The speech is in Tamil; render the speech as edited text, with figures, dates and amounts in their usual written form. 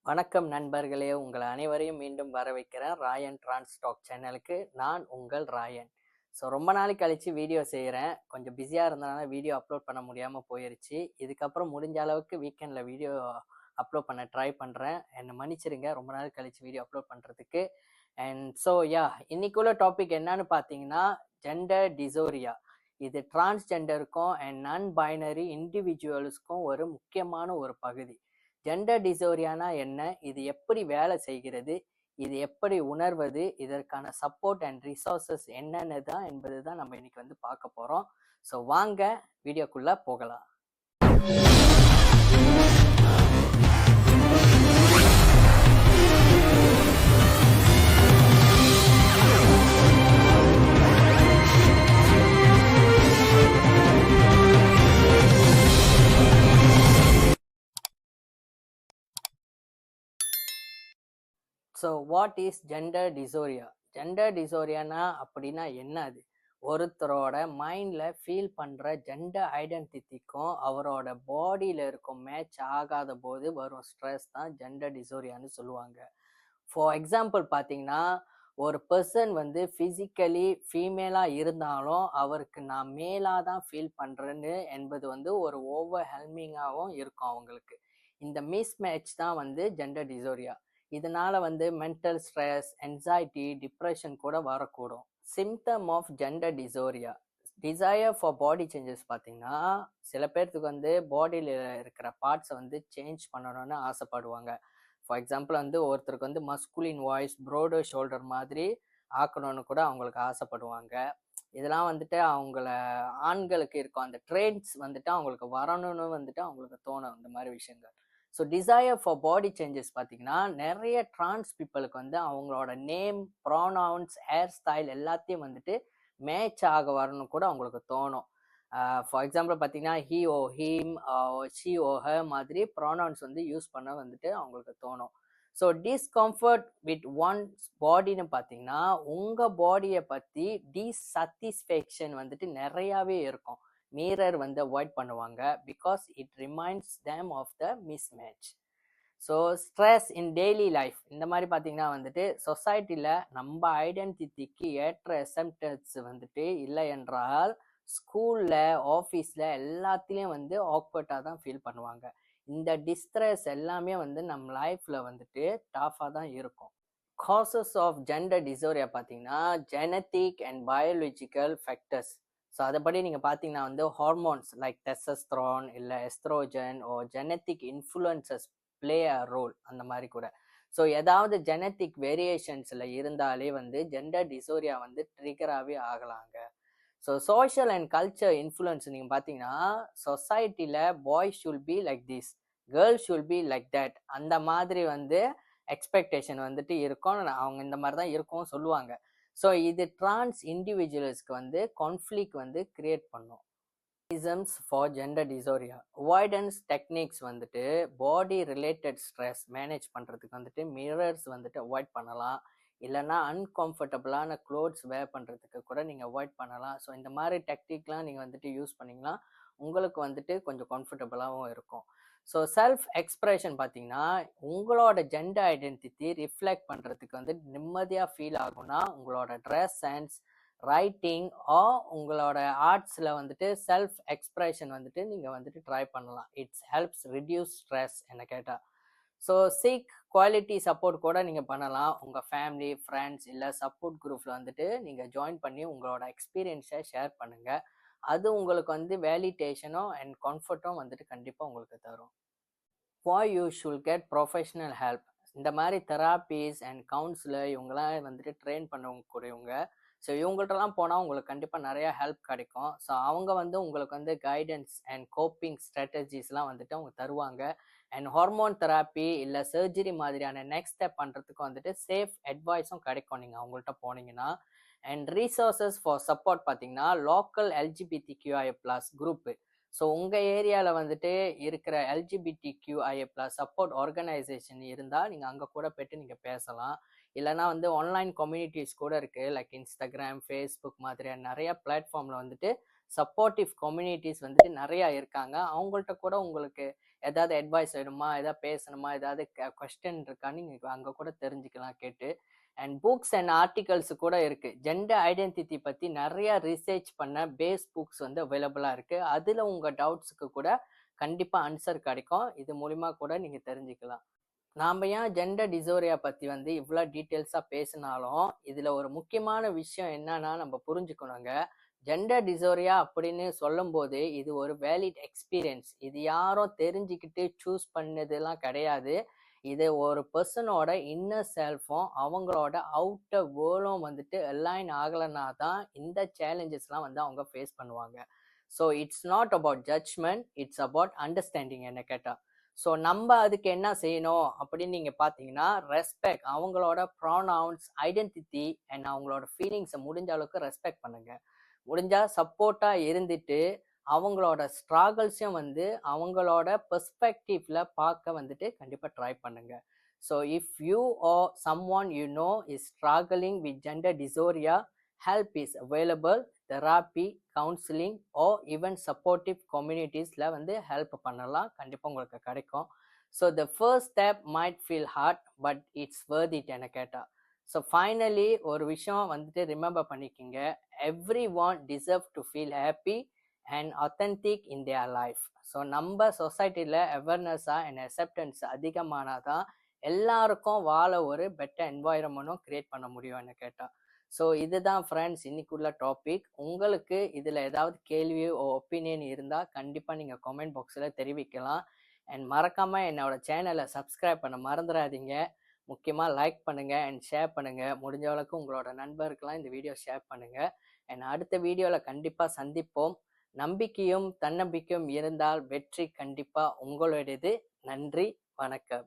வணக்கம் நண்பர்களே, உங்கள் அனைவரையும் மீண்டும் வர வைக்கிறேன் ராயன் டிரான்ஸ்டாக் சேனலுக்கு. நான் உங்கள் ராயன். ரொம்ப நாளைக்கு கழிச்சு வீடியோ செய்கிறேன். கொஞ்சம் பிஸியாக இருந்தனால வீடியோ அப்லோட் பண்ண முடியாமல் போயிருச்சு. இதுக்கப்புறம் முடிஞ்ச அளவுக்கு வீக்கெண்டில் வீடியோ அப்லோட் பண்ண ட்ரை பண்ணுறேன். என்னை மன்னிச்சிருங்க ரொம்ப நாள் கழிச்சு வீடியோ அப்லோட் பண்ணுறதுக்கு. இன்னைக்குள்ள டாபிக் என்னன்னு பார்த்தீங்கன்னா, ஜெண்டர் டிசோரியா. இது டிரான்ஸ்ஜெண்டருக்கும் அண்ட் நான் பைனரி இண்டிவிஜுவல்ஸ்க்கும் ஒரு முக்கியமான ஒரு பகுதி. ஜெண்டர் டிசோரியானா என்ன, இது எப்படி வேலை செய்கிறது, இது எப்படி உணர்வது, இதற்கான சப்போர்ட் அண்ட் ரிசோர்சஸ் என்னென்னு தான் என்பது தான் நம்ம இன்னைக்கு வந்து பார்க்க போகிறோம். ஸோ வாங்க வீடியோக்குள்ளே போகலாம். So what is gender dysphoria? Gender டிசோரியானா அப்படின்னா என்ன? அது ஒருத்தரோட மைண்டில் ஃபீல் பண்ணுற ஜெண்டர் ஐடென்டிட்டிக்கும் அவரோட பாடியில் இருக்கும் மேட்ச் ஆகாத போது வரும் ஸ்ட்ரெஸ் தான் ஜெண்டர் டிசோரியான்னு சொல்லுவாங்க. ஃபார் எக்ஸாம்பிள் பார்த்தீங்கன்னா, ஒரு பர்சன் வந்து ஃபிசிக்கலி ஃபீமேலாக இருந்தாலும் அவருக்கு நான் மேலாக தான் ஃபீல் பண்ணுறேன்னு என்பது வந்து ஒரு ஓவர் ஹெல்மிங்காகவும் இருக்கும் அவங்களுக்கு. இந்த மிஸ் மேட்ச் தான் வந்து ஜெண்டர் டிசோரியா. இதனால வந்து மென்டல் ஸ்ட்ரெஸ், என்சைட்டி, டிப்ரெஷன் கூட வரக்கூடும். Symptom of gender dysphoria. Desire for body changes பார்த்தீங்கன்னா, சில பேர்த்துக்கு வந்து பாடியில் இருக்கிற பார்ட்ஸை வந்து சேஞ்ச் பண்ணணும்னு ஆசைப்படுவாங்க. ஃபார் எக்ஸாம்பிள் வந்து ஒருத்தருக்கு வந்து மஸ்குலின் வாய்ஸ், ப்ரோடர் ஷோல்டர் மாதிரி ஆக்கணும்னு கூட அவங்களுக்கு ஆசைப்படுவாங்க. இதெல்லாம் வந்துட்டு அவங்கள ஆண்களுக்கு இருக்கும் அந்த ட்ரெண்ட்ஸ் வந்துட்டு அவங்களுக்கு வரணும்னு வந்துட்டு அவங்களுக்கு தோணும் இந்த மாதிரி விஷயங்கள். So desire for body changes பார்த்தீங்கன்னா, நிறைய டிரான்ஸ் பீப்புளுக்கு வந்து அவங்களோட நேம், ப்ரோனவுன்ஸ், ஹேர் ஸ்டைல் எல்லாத்தையும் வந்துட்டு மேட்ச் ஆக வரணும் கூட அவங்களுக்கு தோணும். ஃபார் எக்ஸாம்பிள் பார்த்தீங்கன்னா, he or him, she or her மாதிரி ப்ரோனவுன்ஸ் வந்து யூஸ் பண்ண வந்துட்டு அவங்களுக்கு தோணும். ஸோ டிஸ்கம்ஃபர்ட் வித் ஒன்ஸ் பாடின்னு பார்த்தீங்கன்னா, உங்கள் பாடியை பற்றி டிஸாட்டிஸ்ஃபேக்ஷன் வந்துட்டு நிறையாவே இருக்கும். மிரர் வந்து அவாய்ட் பண்ணுவாங்க because it reminds them of the mismatch. So stress in daily life இந்த மாதிரி பார்த்தீங்கன்னா வந்துட்டு சொசைட்டியில் நம்ம ஐடென்டிட்டிக்கு ஏற்ற அசெப்டன்ஸ் வந்துட்டு இல்லை என்றால் ஸ்கூலில், ஆஃபீஸில் எல்லாத்துலேயும் வந்து ஆக்வர்ட்டாக தான் ஃபீல் பண்ணுவாங்க. இந்த டிஸ்ட்ரெஸ் எல்லாமே வந்து நம்ம லைஃப்பில் வந்துட்டு டஃபாக தான் இருக்கும். காசஸ் ஆஃப் ஜெண்டர் டிசோரியா பார்த்தீங்கன்னா, genetic and biological factors. So அதைப்படி நீங்கள் பார்த்தீங்கன்னா வந்து ஹார்மோன்ஸ் லைக் டெஸ்டஸ்டெரான் இல்லை oestrogen or genetic influences play a role அந்த மாதிரி கூட. ஸோ ஏதாவது ஜெனட்டிக் வேரியேஷன்ஸில் இருந்தாலே வந்து ஜெண்டர் டிசோரியா வந்து ட்ரிகராகவே ஆகலாங்க. So social and culture influence நீங்கள் பார்த்தீங்கன்னா, சொசைட்டியில் boys should be like this, girls should be like that அந்த மாதிரி வந்து எக்ஸ்பெக்டேஷன் வந்துட்டு இருக்கும். அவங்க இந்த மாதிரி தான் இருக்கும் சொல்லுவாங்க. ஸோ இது டிரான்ஸ் இண்டிவிஜுவல்ஸ்க்கு வந்து கான்ஃப்ளிக் வந்து கிரியேட் பண்ணும். Reasons for gender dysphoria. Avoidance techniques வந்துட்டு பாடி ரிலேட்டட் ஸ்ட்ரெஸ் மேனேஜ் பண்ணுறதுக்கு வந்துட்டு மிரர்ஸ் வந்துட்டு அவாய்ட் பண்ணலாம். இல்லைன்னா அன்கம்ஃபர்டபுளான க்ளோத்ஸ் வேர் பண்ணுறதுக்கு கூட நீங்கள் அவாய்ட் பண்ணலாம். ஸோ இந்த மாதிரி டெக்னிக்லாம் நீங்கள் வந்துட்டு யூஸ் பண்ணிங்கன்னா உங்களுக்கு வந்துட்டு கொஞ்சம் கம்ஃபர்டபுளாகவும் இருக்கும். ஸோ செல்ஃப் எக்ஸ்பிரஷன் பார்த்தீங்கன்னா, உங்களோட ஜெண்டர் ஐடென்டிட்டி ரிஃப்ளெக்ட் பண்ணுறதுக்கு வந்து நிம்மதியாக ஃபீல் ஆகும்னா உங்களோட ட்ரெஸ் சென்ஸ், ரைட்டிங் உங்களோட ஆர்ட்ஸில் வந்துட்டு செல்ஃப் எக்ஸ்பிரஷன் வந்துட்டு நீங்கள் வந்துட்டு ட்ரை பண்ணலாம். இட்ஸ் ஹெல்ப்ஸ் ரிடியூஸ் ஸ்ட்ரெஸ் என்ன கேட்டால். ஸோ சீக் குவாலிட்டி சப்போர்ட் கூட நீங்கள் பண்ணலாம். உங்கள் ஃபேமிலி, ஃப்ரெண்ட்ஸ் இல்லை சப்போர்ட் குரூப்பில் வந்துட்டு நீங்கள் ஜாயின் பண்ணி உங்களோட எக்ஸ்பீரியன்ஸை ஷேர் பண்ணுங்கள். அது உங்களுக்கு வந்து வேலிடேஷனும் அண்ட் கம்ஃபர்ட்டும் வந்துட்டு கண்டிப்பாக உங்களுக்கு தரும். why you should get professional help. இந்த மாதிரி தெராப்பீஸ் அண்ட் கவுன்சிலர் இவங்கெல்லாம் வந்துட்டு ட்ரெயின் பண்ணக்கூடியவங்க. ஸோ இவங்கள்ட்டலாம் போனால் உங்களுக்கு கண்டிப்பாக நிறையா ஹெல்ப் கிடைக்கும். ஸோ அவங்க வந்து உங்களுக்கு வந்து கைடன்ஸ் அண்ட் கோப்பிங் ஸ்ட்ராட்டஜிஸ்லாம் வந்துட்டு அவங்க தருவாங்க. அண்ட் ஹார்மோன் தெராப்பி இல்லை சர்ஜரி மாதிரியான நெக்ஸ்ட் ஸ்டெப் பண்ணுறதுக்கு வந்துட்டு சேஃப் அட்வைஸும் கிடைக்கும் நீங்கள் அவங்கள்ட்ட போனீங்கன்னா. அண்ட் ரீசோர்ஸஸ் ஃபார் சப்போர்ட் பார்த்தீங்கன்னா, லோக்கல் LGBTQIA+ குரூப்பு. ஸோ உங்கள் ஏரியாவில் வந்துட்டு இருக்கிற LGBTQIA+ சப்போர்ட் ஆர்கனைசேஷன் இருந்தால் நீங்கள் அங்கே கூட போய்ட்டு நீங்கள் பேசலாம். இல்லைனா வந்து ஆன்லைன் கம்யூனிட்டிஸ் கூட இருக்குது, லைக் இன்ஸ்டாகிராம், ஃபேஸ்புக் மாதிரியான நிறைய பிளாட்ஃபார்மில் வந்துட்டு சப்போர்ட்டிவ் கம்யூனிட்டிஸ் வந்துட்டு நிறையா இருக்காங்க. அவங்கள்ட்ட கூட உங்களுக்கு ஏதாவது அட்வைஸ் வேணுமா, ஏதாவது பேசணுமா, ஏதாவது கொஸ்டின் இருக்கான்னு நீங்க அங்க கூட தெரிஞ்சுக்கலாம் கேட்டு. அண்ட் புக்ஸ் அண்ட் ஆர்டிகல்ஸ் கூட இருக்கு. ஜெண்டர் ஐடென்டிட்டி பத்தி நிறைய ரிசர்ச் பண்ண பேஸ் புக்ஸ் வந்து அவைலபிளா இருக்கு. அதுல உங்க டவுட்ஸுக்கு கூட கண்டிப்பா ஆன்சர் கிடைக்கும். இது மூலியமா கூட நீங்க தெரிஞ்சுக்கலாம். நாம ஏன் ஜெண்டர் டிசோரியா பத்தி வந்து இவ்வளோ டீட்டெயில்ஸா பேசினாலும் இதுல ஒரு முக்கியமான விஷயம் என்னன்னா நம்ம புரிஞ்சுக்கணுங்க. ஜெண்டர் டிசோரியா அப்படின்னு சொல்லும்போது இது ஒரு வேலிட் எக்ஸ்பீரியன்ஸ். இது யாரும் தெரிஞ்சுக்கிட்டு சூஸ் பண்ணதெல்லாம் கிடையாது. இது ஒரு பர்சனோட இன்னர் செல்ஃபும் அவங்களோட அவுட்டர் வேர்ல்டும் வந்துட்டு அலைன் ஆகலைன்னா தான் இந்த சேலஞ்சஸ்லாம் வந்து அவங்க ஃபேஸ் பண்ணுவாங்க. So it's not about judgment, it's about understanding என்ன கேட்டால். ஸோ நம்ம அதுக்கு என்ன செய்யணும் அப்படின்னு நீங்கள் பார்த்தீங்கன்னா, ரெஸ்பெக்ட் அவங்களோட ப்ரானவுன்ஸ், ஐடென்டிட்டி அண்ட் அவங்களோட ஃபீலிங்ஸை முடிஞ்ச அளவுக்கு ரெஸ்பெக்ட் பண்ணுங்க. முடிஞ்சா சப்போர்ட்டாக இருந்துட்டு அவங்களோட ஸ்ட்ராகிள்ஸையும் வந்து அவங்களோட பெர்ஸ்பெக்டிவ்ல பார்க்க வந்துட்டு கண்டிப்பாக ட்ரை பண்ணுங்க. So if you are someone you know is struggling with gender dysphoria, help is available. Therapy, counselling or even supportive கம்யூனிட்டிஸில் வந்து ஹெல்ப் பண்ணலாம். கண்டிப்பாக உங்களுக்கு கிடைக்கும். So the first step might feel hard but it's worth it என கேட்டால். ஸோ ஃபைனலி ஒரு விஷயம் வந்துட்டு ரிமெம்பர் பண்ணிக்கிங்க. Everyone deserve to feel happy and authentic in their life. So நம்ம சொசைட்டியில் அவேர்னஸாக அண்ட் அக்செப்டன்ஸ் அதிகமானால் தான் எல்லாருக்கும் வாழ ஒரு பெட்டர் என்வாயரன்மெண்ட்டும் கிரியேட் பண்ண முடியும் என்ன கேட்டால். ஸோ இதுதான் ஃப்ரெண்ட்ஸ் இன்னைக்குள்ள டாபிக். உங்களுக்கு இதில் ஏதாவது கேள்வி ஒப்பீனியன் இருந்தால் கண்டிப்பாக நீங்கள் கமெண்ட் பாக்ஸில் தெரிவிக்கலாம். அண்ட் மறக்காமல் என்னோட சேனலை சப்ஸ்கிரைப் பண்ண மறந்துடாதீங்க. முக்கியமாக லைக் பண்ணுங்கள் அண்ட் ஷேர் பண்ணுங்கள். முடிஞ்ச அளவுக்கு உங்களோட நண்பருக்கெல்லாம் இந்த வீடியோ ஷேர் பண்ணுங்கள். அண்ட் அடுத்த வீடியோவில் கண்டிப்பாக சந்திப்போம். நம்பிக்கையும் தன்னம்பிக்கையும் இருந்தால் வெற்றி கண்டிப்பாக உங்களுடையது. நன்றி, வணக்கம்.